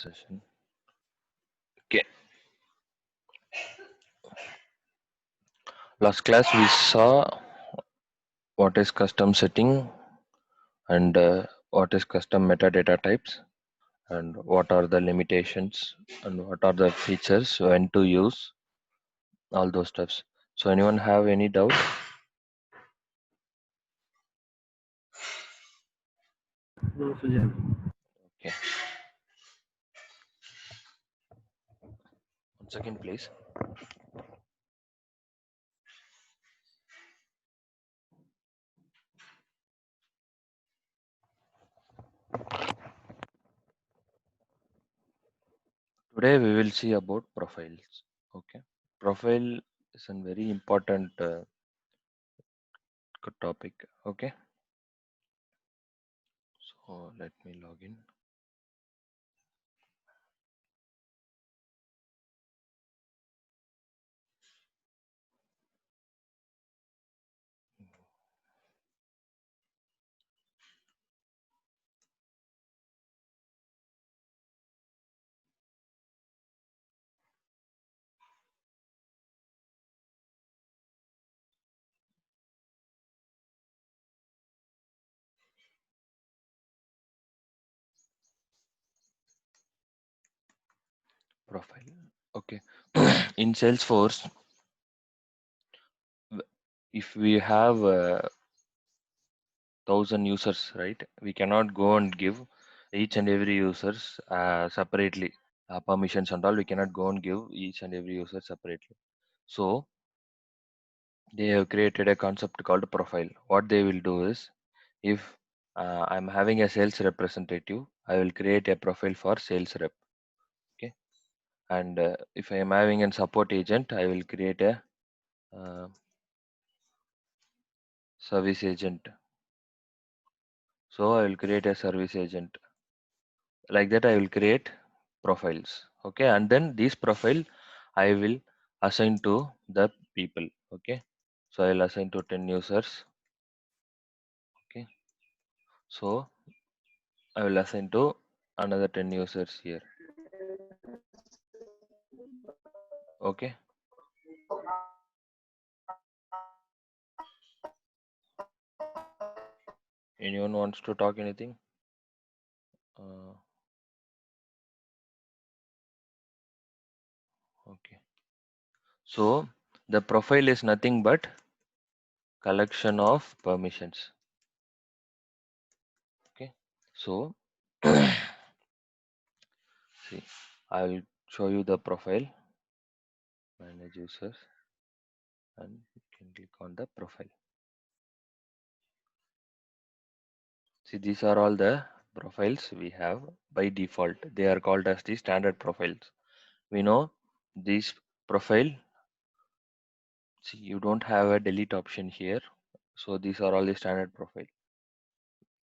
Session. Okay. Last class we saw what is custom setting and what is custom metadata types and what are the limitations and what are the features when to use all those stuffs. So anyone have any doubt? No, Sujat. Okay. 1 second, please. Today we will see about profiles. Okay. Profile is a very important topic. Okay. So let me log in. Profile. Okay. In Salesforce, if we have 1,000 users, right? We cannot go and give each and every users separately permissions and all. We cannot go and give each and every user separately. So they have created a concept called profile. What they will do is, if I'm having a sales representative, I will create a profile for sales rep. Okay, and if I am having a support agent, I will create a uh, service agent. So I will create a service agent. Like that, I will create profiles. Okay, and then this profile I will assign to the people. Okay, so I will assign to 10 users. Okay, so I will assign to another 10 users here. Okay, anyone wants to talk anything? Uh, okay, so the profile is nothing but collection of permissions. Okay, so see, I will show you the profile. Manage users, and you can click on the profile. See, these are all the profiles we have by default. They are called as the standard profiles. We know this profile. See, you don't have a delete option here. So these are all the standard profile.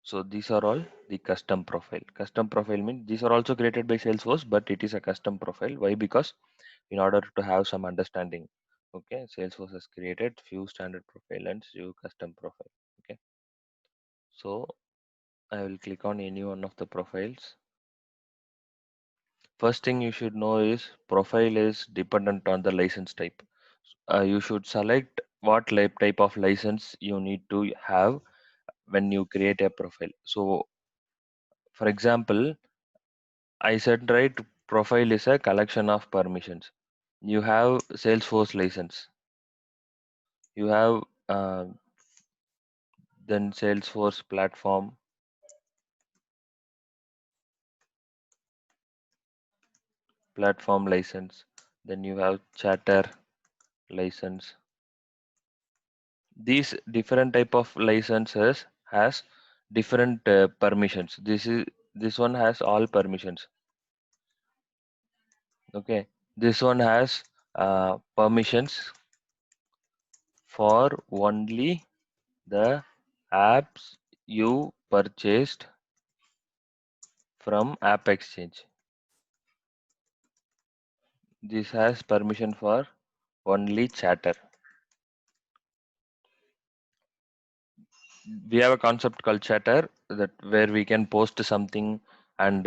So these are all the custom profile. Custom profile means these are also created by Salesforce, but it is a custom profile. Why? Because in order to have some understanding, okay, Salesforce has created few standard profile and few custom profile. Okay, so I will click on any one of the profiles. First thing you should know is profile is dependent on the license type. You should select what type of license you need to have when you create a profile. So, for example, I said right, profile is a collection of permissions. You have Salesforce license. You have then Salesforce platform license. Then you have Chatter license. These different type of licenses has different permissions. This one has all permissions. Okay, this one has permissions for only the apps you purchased from App Exchange. This has permission for only Chatter. We have a concept called Chatter that where we can post something and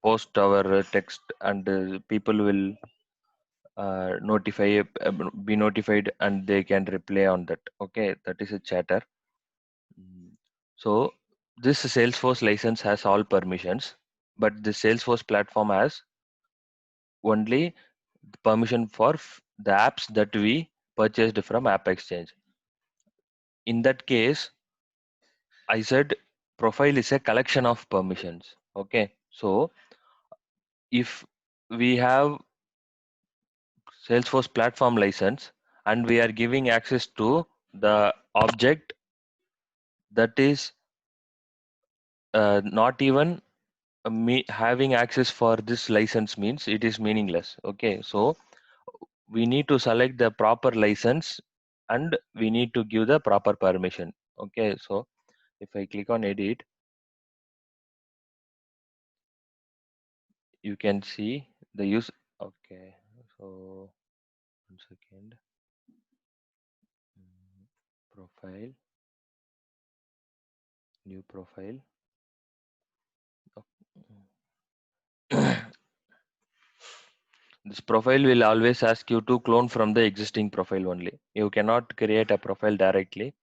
post our text, and people will be notified, and they can reply on that. Okay, that is a chatter. Mm. So this Salesforce license has all permissions, but the Salesforce platform has only the permission for the apps that we purchased from App Exchange. In that case, I said profile is a collection of permissions. Okay, so if we have Salesforce platform license and we are giving access to the object that is not even me having access for this license, means it is meaningless. Okay, so we need to select the proper license and we need to give the proper permission. Okay, so if I click on edit, you can see the use. Okay, so 1 second. Profile, new profile. This profile will always ask you to clone from the existing profile only. You cannot create a profile directly.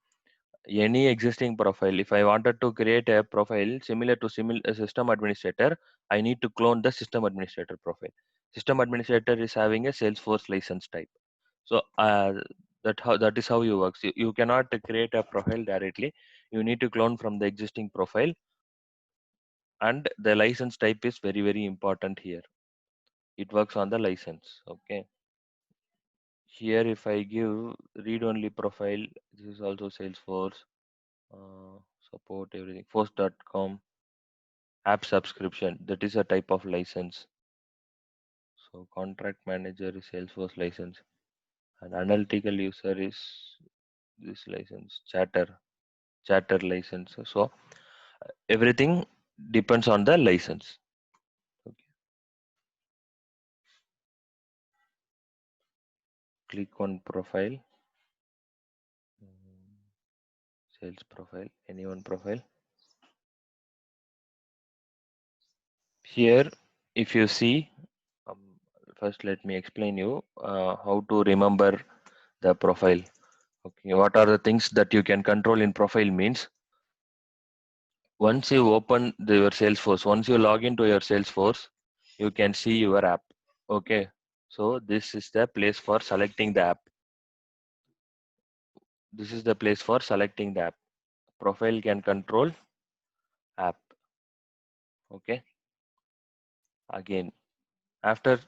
Any existing profile, if I wanted to create a profile similar to a system administrator, I need to clone the system administrator profile. System administrator is having a Salesforce license type. So that is how you works. You cannot create a profile directly. You need to clone from the existing profile, and the license type is very important here. It works on the license. Okay. Here, if I give read only profile, this is also Salesforce, support everything, force.com, app subscription, that is a type of license. So contract manager is Salesforce license, and analytical user is this license, chatter license. So everything depends on the license. Okay. Click on profile, sales profile, any one profile. Here, if you see, um, first let me explain you how to remember the profile. Okay, what are the things that you can control in profile means, once you open your Salesforce, once you log into your Salesforce, you can see your app. Okay, so this is the place for selecting the app. This is the place for selecting the app. Profile can control app. Okay, again, after